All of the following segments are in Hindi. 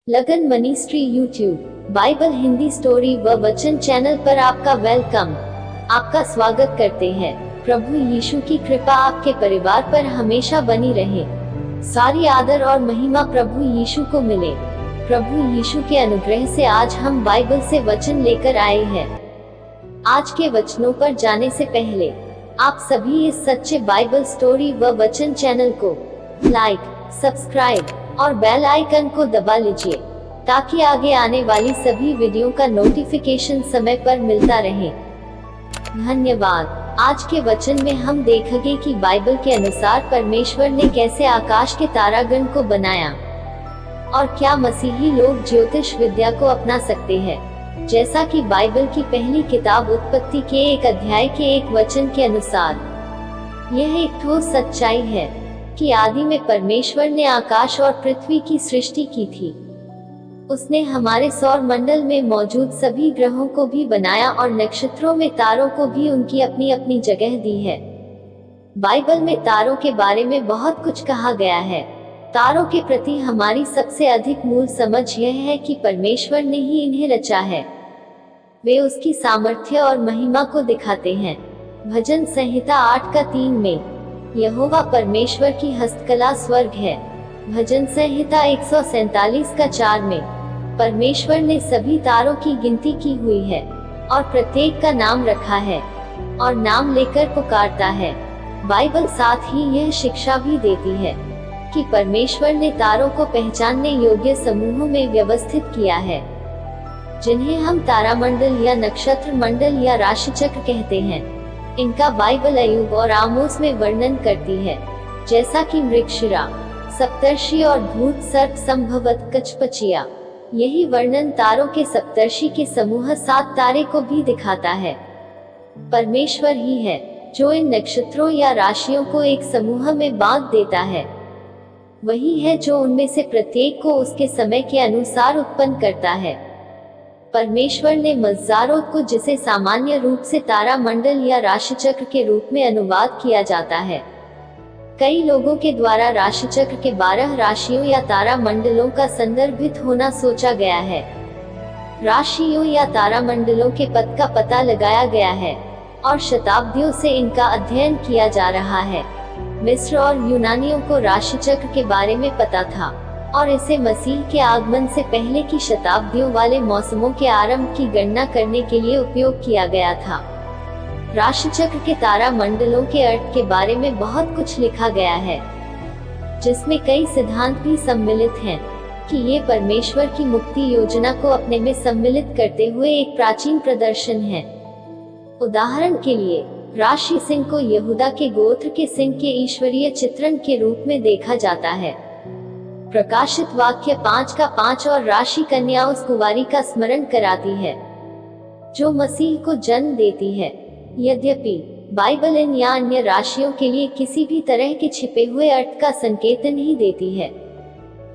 लगन मनीस्ट्री यूट्यूब बाइबल हिंदी स्टोरी व वचन चैनल पर आपका वेलकम, आपका स्वागत करते हैं। प्रभु यीशु की कृपा आपके परिवार पर हमेशा बनी रहे। सारी आदर और महिमा प्रभु यीशु को मिले। प्रभु यीशु के अनुग्रह से आज हम बाइबल से वचन लेकर आए हैं। आज के वचनों पर जाने से पहले आप सभी इस सच्चे बाइबल स्टोरी व वचन चैनल को लाइक, सब्सक्राइब और बेल आइकन को दबा लीजिए ताकि आगे आने वाली सभी वीडियो का नोटिफिकेशन समय पर मिलता रहे। धन्यवाद। आज के वचन में हम देखेंगे कि बाइबल के अनुसार परमेश्वर ने कैसे आकाश के तारागण को बनाया और क्या मसीही लोग ज्योतिष विद्या को अपना सकते हैं। जैसा कि बाइबल की पहली किताब उत्पत्ति के 1 अध्याय के 1 वचन के अनुसार यह एक ठोस सच्चाई है कि आदि में परमेश्वर ने आकाश और पृथ्वी की सृष्टि की थी। उसने हमारे सौर मंडल में मौजूद सभी ग्रहों को भी बनाया और नक्षत्रों में तारों को भी उनकी अपनी अपनी जगह दी है। बाइबल में तारों के बारे में बहुत कुछ कहा गया है। तारों के प्रति हमारी सबसे अधिक मूल समझ यह है कि परमेश्वर ने ही इन्हें रचा है। वे उसकी सामर्थ्य और महिमा को दिखाते हैं। भजन संहिता 8:3 में यहोवा परमेश्वर की हस्तकला स्वर्ग है। भजन संहिता 147:4 में परमेश्वर ने सभी तारों की गिनती की हुई है और प्रत्येक का नाम रखा है और नाम लेकर पुकारता है। बाइबल साथ ही यह शिक्षा भी देती है कि परमेश्वर ने तारों को पहचानने योग्य समूहों में व्यवस्थित किया है, जिन्हें हम तारामंडल या नक्षत्र मंडल या राशिचक्र कहते हैं। इनका बाइबल अय्यूब और आमोस में वर्णन करती है, जैसा कि मृगशिरा, सप्तर्षि और धूत सर्प संभवत कचपचिया। यही वर्णन तारों के सप्तर्षि के समूह 7 तारे को भी दिखाता है। परमेश्वर ही है जो इन नक्षत्रों या राशियों को एक समूह में बांध देता है। वही है जो उनमें से प्रत्येक को उसके समय के अनुसार उत्पन्न करता है। परमेश्वर ने मज़ारोत को, जिसे सामान्य रूप से तारा मंडल या राशिचक्र के रूप में अनुवाद किया जाता है, कई लोगों के द्वारा राशिचक्र के 12 राशियों या तारा मंडलों का संदर्भित होना सोचा गया है। राशियों या तारा मंडलों के पद का पता लगाया गया है और शताब्दियों से इनका अध्ययन किया जा रहा है। मिस्र और यूनानियों को राशिचक्र के बारे में पता था और इसे मसीह के आगमन से पहले की शताब्दियों वाले मौसमों के आरंभ की गणना करने के लिए उपयोग किया गया था। राशिचक्र के तारा मंडलों के अर्थ के बारे में बहुत कुछ लिखा गया है, जिसमें कई सिद्धांत भी सम्मिलित हैं कि ये परमेश्वर की मुक्ति योजना को अपने में सम्मिलित करते हुए एक प्राचीन प्रदर्शन है। उदाहरण के लिए राशि सिंह को यहूदा के गोत्र के सिंह के ईश्वरीय चित्रण के रूप में देखा जाता है। प्रकाशित वाक्य 5:5 और राशि कन्या उस कुंवारी का स्मरण कराती है जो मसीह को जन्म देती है। यद्यपि बाइबल इन या अन्य राशियों के लिए किसी भी तरह के छिपे हुए अर्थ का संकेत नहीं देती है।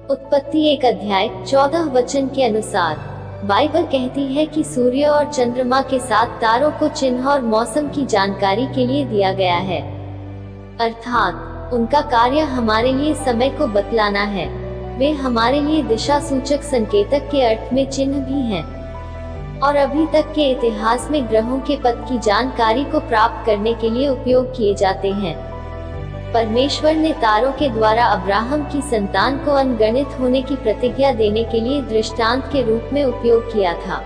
उत्पत्ति 1 अध्याय 14 वचन के अनुसार बाइबल कहती है कि सूर्य और चंद्रमा के साथ तारों को चिन्ह और मौसम की जानकारी के लिए दिया गया है, अर्थात उनका कार्य हमारे लिए समय को बतलाना है। वे हमारे लिए दिशा सूचक संकेतक के अर्थ में चिन्ह भी हैं और अभी तक के इतिहास में ग्रहों के पथ की जानकारी को प्राप्त करने के लिए उपयोग किए जाते हैं। परमेश्वर ने तारों के द्वारा अब्राहम की संतान को अनगणित होने की प्रतिज्ञा देने के लिए दृष्टांत के रूप में उपयोग किया था।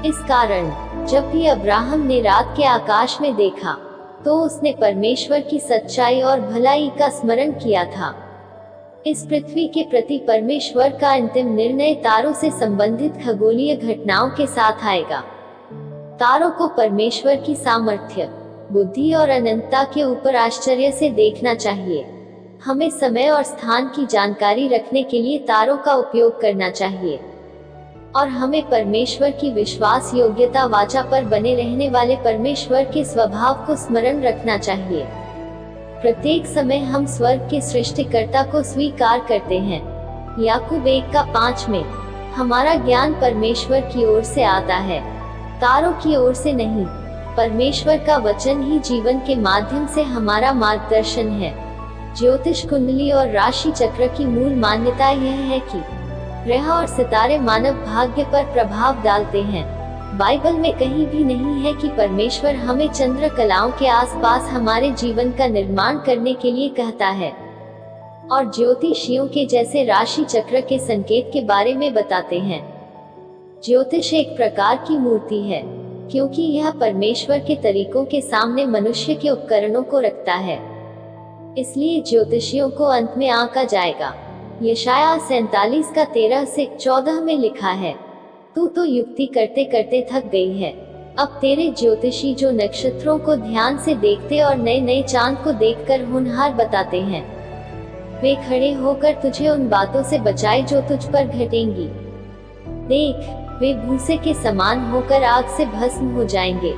इस कारण जब भी अब्राहम ने रात के आकाश में देखा तो उसने परमेश्वर की सच्चाई और भलाई का स्मरण किया था। इस पृथ्वी के प्रति परमेश्वर का अंतिम निर्णय तारों से संबंधित खगोलीय घटनाओं के साथ आएगा। तारों को परमेश्वर की सामर्थ्य, बुद्धि और अनंतता के ऊपर आश्चर्य से देखना चाहिए। हमें समय और स्थान की जानकारी रखने के लिए तारों का उपयोग करना चाहिए और हमें परमेश्वर की विश्वास योग्यता वाचा पर बने रहने वाले परमेश्वर के स्वभाव को स्मरण रखना चाहिए। प्रत्येक समय हम स्वर्ग के सृष्टिकर्ता को स्वीकार करते हैं। याकूब 1:5 में हमारा ज्ञान परमेश्वर की ओर से आता है, तारों की ओर से नहीं। परमेश्वर का वचन ही जीवन के माध्यम से हमारा मार्गदर्शन है। ज्योतिष कुंडली और राशि चक्र की मूल मान्यता यह है कि ग्रह और सितारे मानव भाग्य पर प्रभाव डालते हैं। बाइबल में कहीं भी नहीं है कि परमेश्वर हमें चंद्र कलाओं के आसपास हमारे जीवन का निर्माण करने के लिए कहता है और ज्योतिषियों के जैसे राशि चक्र के संकेत के बारे में बताते हैं। ज्योतिष एक प्रकार की मूर्ति है क्योंकि यह परमेश्वर के तरीकों के सामने मनुष्य के उपकरणों को रखता है, इसलिए ज्योतिषियों को अंत में आंका जाएगा। यशाया 47 का 13 से 14 में लिखा है, तू तो युक्ति करते करते थक गई है। अब तेरे ज्योतिषी जो नक्षत्रों को ध्यान से देखते और नए नए चांद को देखकर होनहार बताते हैं, वे खड़े होकर तुझे उन बातों से बचाए जो तुझ पर घटेंगी। देख, वे भूसे के समान होकर आग से भस्म हो जाएंगे,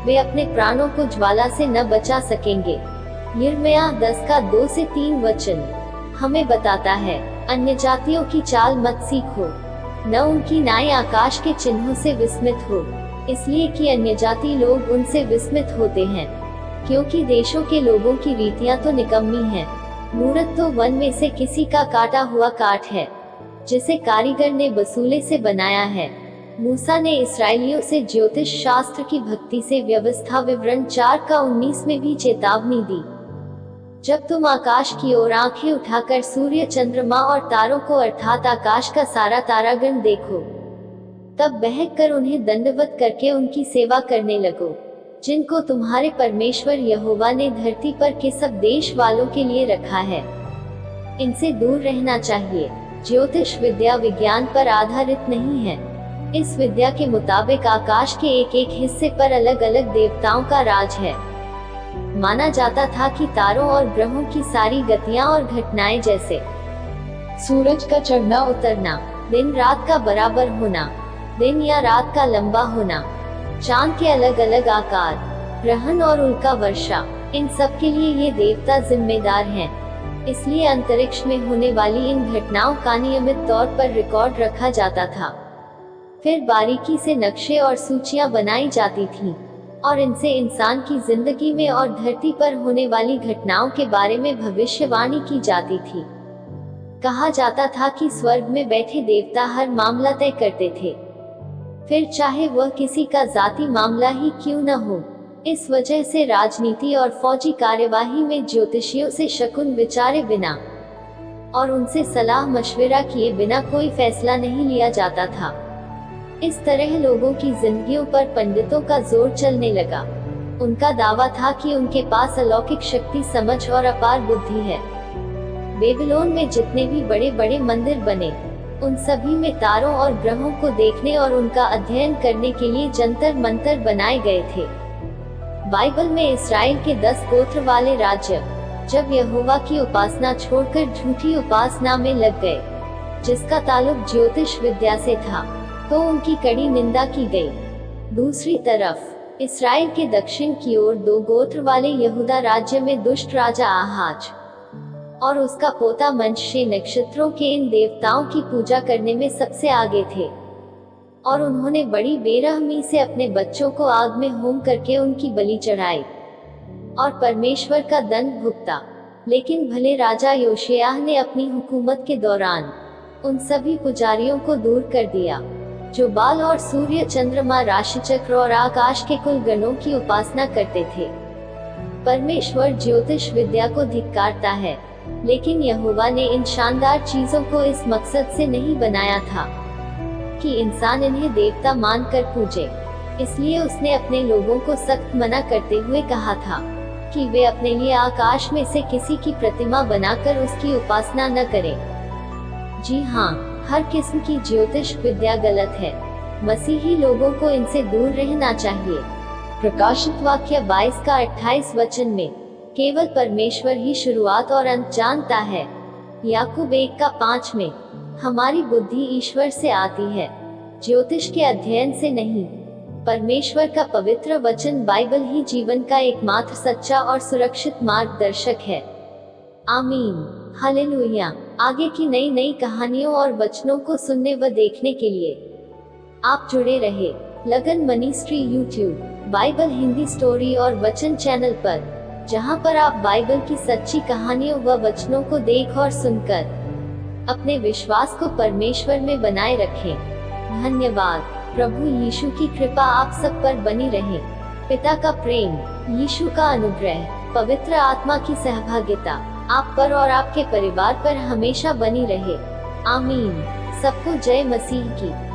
वे अपने प्राणों को ज्वाला से न बचा सकेंगे। यिर्मयाह 10 का 2 से 3 वचन हमें बताता है, अन्य जातियों की चाल मत सीखो, न उनकी नाई आकाश के चिन्हों से विस्मित हो, इसलिए कि अन्य जाति लोग उनसे विस्मित होते हैं, क्योंकि देशों के लोगों की रीतियां तो निकम्मी हैं। मूरत तो वन में से किसी का काटा हुआ काठ है, जिसे कारीगर ने बसूले से बनाया है। मूसा ने इस्राएलियों से ज्योतिष शास्त्र की भक्ति से व्यवस्था विवरण 4 का 19 में भी चेतावनी दी। जब तुम आकाश की ओर आंखें उठाकर सूर्य, चंद्रमा और तारों को अर्थात आकाश का सारा तारागण देखो, तब बहक कर उन्हें दंडवत करके उनकी सेवा करने लगो, जिनको तुम्हारे परमेश्वर यहोवा ने धरती पर के सब देश वालों के लिए रखा है। इनसे दूर रहना चाहिए। ज्योतिष विद्या विज्ञान पर आधारित नहीं है। इस विद्या के मुताबिक आकाश के एक एक हिस्से पर अलग अलग देवताओं का राज है। माना जाता था कि तारों और ग्रहों की सारी गतियां और घटनाएं, जैसे सूरज का चढ़ना उतरना, दिन रात का बराबर होना, दिन या रात का लंबा होना, चांद के अलग अलग आकार, ग्रहण और उल्का वर्षा, इन सब के लिए ये देवता जिम्मेदार हैं। इसलिए अंतरिक्ष में होने वाली इन घटनाओं का नियमित तौर पर रिकॉर्ड रखा जाता था। फिर बारीकी से नक्शे और सूचियां बनाई जाती थीं, और इनसे इंसान की जिंदगी में और धरती पर होने वाली घटनाओं के बारे में भविष्यवाणी की जाती थी। कहा जाता था कि स्वर्ग में बैठे देवता हर मामला तय करते थे, फिर चाहे वह किसी का जाति मामला ही क्यों न हो। इस वजह से राजनीति और फौजी कार्यवाही में ज्योतिषियों से शकुन विचारे बिना और उनसे सलाह मशविरा किए बिना कोई फैसला नहीं लिया जाता था। इस तरह लोगों की जिंदगियों पर पंडितों का जोर चलने लगा। उनका दावा था कि उनके पास अलौकिक शक्ति, समझ और अपार बुद्धि है। बेबीलोन में जितने भी बड़े बड़े मंदिर बने, उन सभी में तारों और ग्रहों को देखने और उनका अध्ययन करने के लिए जंतर मंतर बनाए गए थे। बाइबल में इस्राएल के 10 गोत्र वाले राज्य जब यहोवा की उपासना छोड़कर झूठी उपासना में लग गए, जिसका ताल्लुक ज्योतिष विद्या से था, तो उनकी कड़ी निंदा की गई। दूसरी तरफ इस्राएल के दक्षिण की ओर 2 गोत्र वाले यहूदा राज्य में दुष्ट राजा आहाज और उसका पोता मनश्शे नक्षत्रों के इन देवताओं की पूजा करने में सबसे आगे थे, और उन्होंने बड़ी बेरहमी से अपने बच्चों को आग में होम करके उनकी बलि चढ़ाई और परमेश्वर का दंड भुगता। लेकिन भले राजा योशिय्याह ने अपनी हुकूमत के दौरान उन सभी पुजारियों को दूर कर दिया जो बाल और सूर्य, चंद्रमा, राशिचक्र और आकाश के कुल गणों की उपासना करते थे। परमेश्वर ज्योतिष विद्या को धिक्कारता है, लेकिन यहोवा ने इन शानदार चीजों को इस मकसद से नहीं बनाया था कि इंसान इन्हें देवता मानकर पूजे। इसलिए उसने अपने लोगों को सख्त मना करते हुए कहा था कि वे अपने लिए आकाश में से किसी की प्रतिमा बनाकर उसकी उपासना न करें। जी हाँ, हर किस्म की ज्योतिष विद्या गलत है। मसीही लोगों को इनसे दूर रहना चाहिए। प्रकाशित वाक्य 22 का 28 वचन में केवल परमेश्वर ही शुरुआत और अंत जानता है। याकूब 1 का 5 में हमारी बुद्धि ईश्वर से आती है, ज्योतिष के अध्ययन से नहीं। परमेश्वर का पवित्र वचन बाइबल ही जीवन का एकमात्र सच्चा और सुरक्षित मार्गदर्शक है। आमीन, हालेलुया। आगे की नई नई कहानियों और वचनों को सुनने व देखने के लिए आप जुड़े रहे लगन ministry YouTube, Bible Hindi story और वचन चैनल पर, जहां पर आप बाइबल की सच्ची कहानियों व वचनों को देख और सुनकर अपने विश्वास को परमेश्वर में बनाए रखें। धन्यवाद। प्रभु यीशु की कृपा आप सब पर बनी रहे। पिता का प्रेम, यीशु का अनुग्रह, पवित्र आत्मा की सहभागिता आप पर और आपके परिवार पर हमेशा बनी रहे। आमीन। सबको जय मसीह की।